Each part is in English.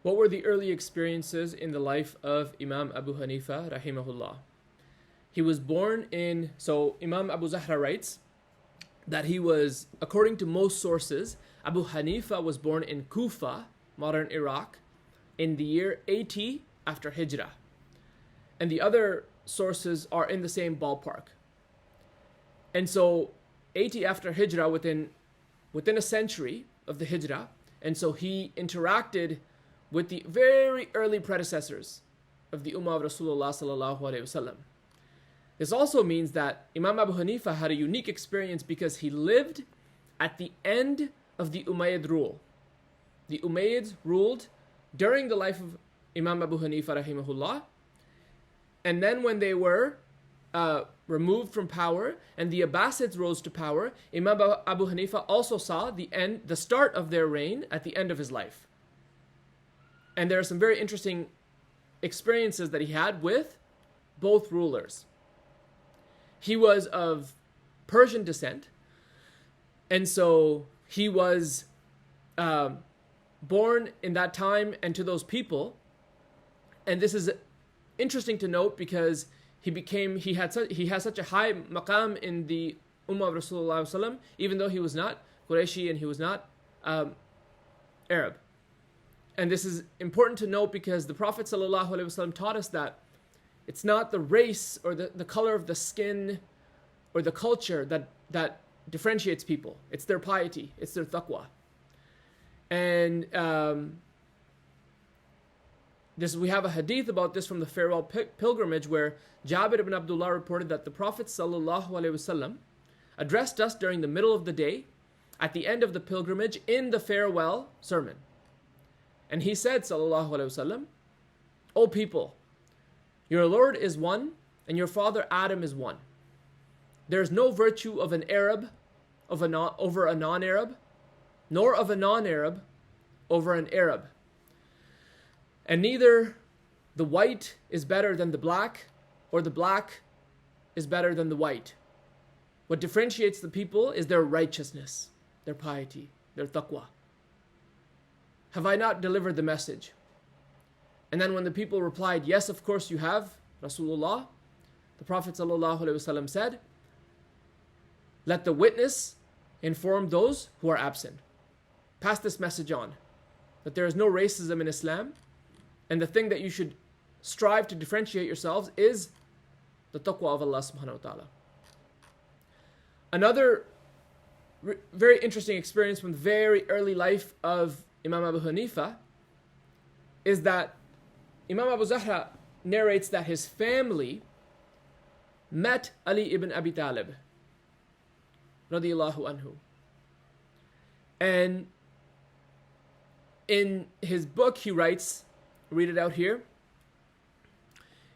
What were the early experiences in the life of Imam Abu Hanifa rahimahullah? He was born in, so Imam Abu Zahra writes that he was, according to most sources, Abu Hanifa was born in Kufa, modern Iraq, in the year 80 after Hijrah. And the other sources are in the same ballpark. And so 80 after Hijrah, within a century of the Hijrah, and so he interacted with the very early predecessors of the Ummah of Rasulullah sallallahu alaihi wasallam. This also means that Imam Abu Hanifa had a unique experience because he lived at the end of the Umayyad rule. The Umayyads ruled during the life of Imam Abu Hanifa rahimahullah, and then when they were removed from power and the Abbasids rose to power, Imam Abu Hanifa also saw the start of their reign at the end of his life. And there are some very interesting experiences that he had with both rulers. He was of Persian descent, and so he was born in that time and to those people. And this is interesting to note because he has such a high maqam in the Ummah of Rasulullah sallam, even though he was not Qurayshi and he was not Arab. And this is important to note because the Prophet sallallahu alaihi wasallam taught us that it's not the race or the color of the skin or the culture that differentiates people. It's their piety. It's their taqwa. And we have a hadith about this from the farewell pilgrimage where Jabir ibn Abdullah reported that the Prophet sallallahu alaihi wasallam addressed us during the middle of the day at the end of the pilgrimage in the farewell sermon. And he said, sallallahu alaihi wasallam, "O people, your Lord is one, and your father Adam is one. There is no virtue of an Arab over a non-Arab, nor of a non-Arab over an Arab. And neither the white is better than the black, or the black is better than the white. What differentiates the people is their righteousness, their piety, their taqwa. Have I not delivered the message?" And then when the people replied, "Yes, of course you have, Rasulullah," the Prophet ﷺ said, "Let the witness inform those who are absent. Pass this message on, that there is no racism in Islam, and the thing that you should strive to differentiate yourselves is the taqwa of Allah subhanahu wa ta'ala." Another very interesting experience from the very early life of Imam Abu Hanifa is that Imam Abu Zahra narrates that his family met Ali ibn Abi Talib radiyallahu anhu. And in his book he writes, read it out here,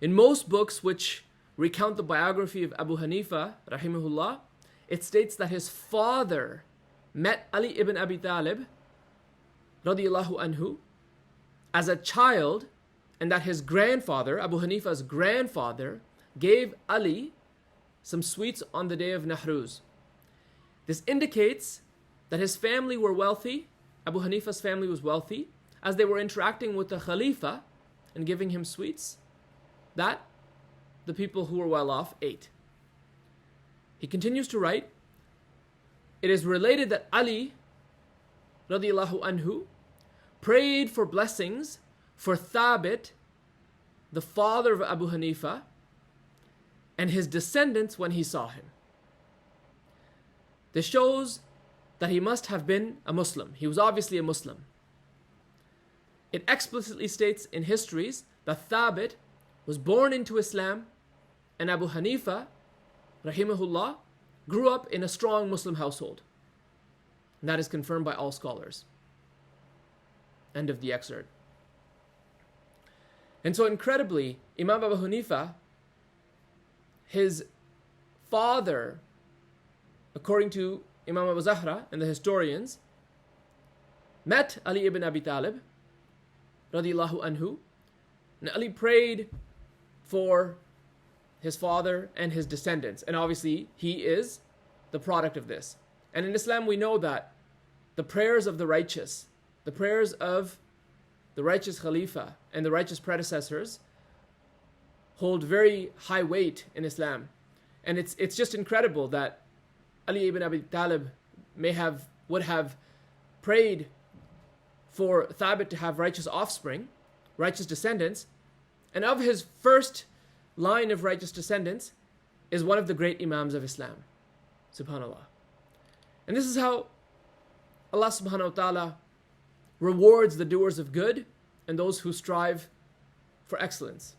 "In most books which recount the biography of Abu Hanifa rahimahullah, it states that his father met Ali ibn Abi Talib radiyallahu anhu as a child, and that his grandfather, Abu Hanifa's grandfather, gave Ali some sweets on the day of Nahruz. This indicates that his family were wealthy, Abu Hanifa's family was wealthy, as they were interacting with the Khalifa and giving him sweets that the people who were well off ate." He continues to write, "It is related that Ali radiyallahu anhu prayed for blessings for Thabit, the father of Abu Hanifa, and his descendants when he saw him. This shows that he must have been a Muslim. He was obviously a Muslim. It explicitly states in histories that Thabit was born into Islam, and Abu Hanifa, rahimahullah, grew up in a strong Muslim household. And that is confirmed by all scholars." End of the excerpt. And so incredibly, Imam Abu Hanifa, his father, according to Imam Abu Zahra and the historians, met Ali ibn Abi Talib radiyallahu anhu, and Ali prayed for his father and his descendants. And obviously, he is the product of this. And in Islam, we know that the prayers of the righteous, the prayers of the righteous Khalifa, and the righteous predecessors hold very high weight in Islam. And it's just incredible that Ali ibn Abi Talib would have prayed for Thabit to have righteous offspring, righteous descendants, and of his first line of righteous descendants is one of the great Imams of Islam. Subhanallah. And this is how Allah subhanahu wa ta'ala rewards the doers of good and those who strive for excellence.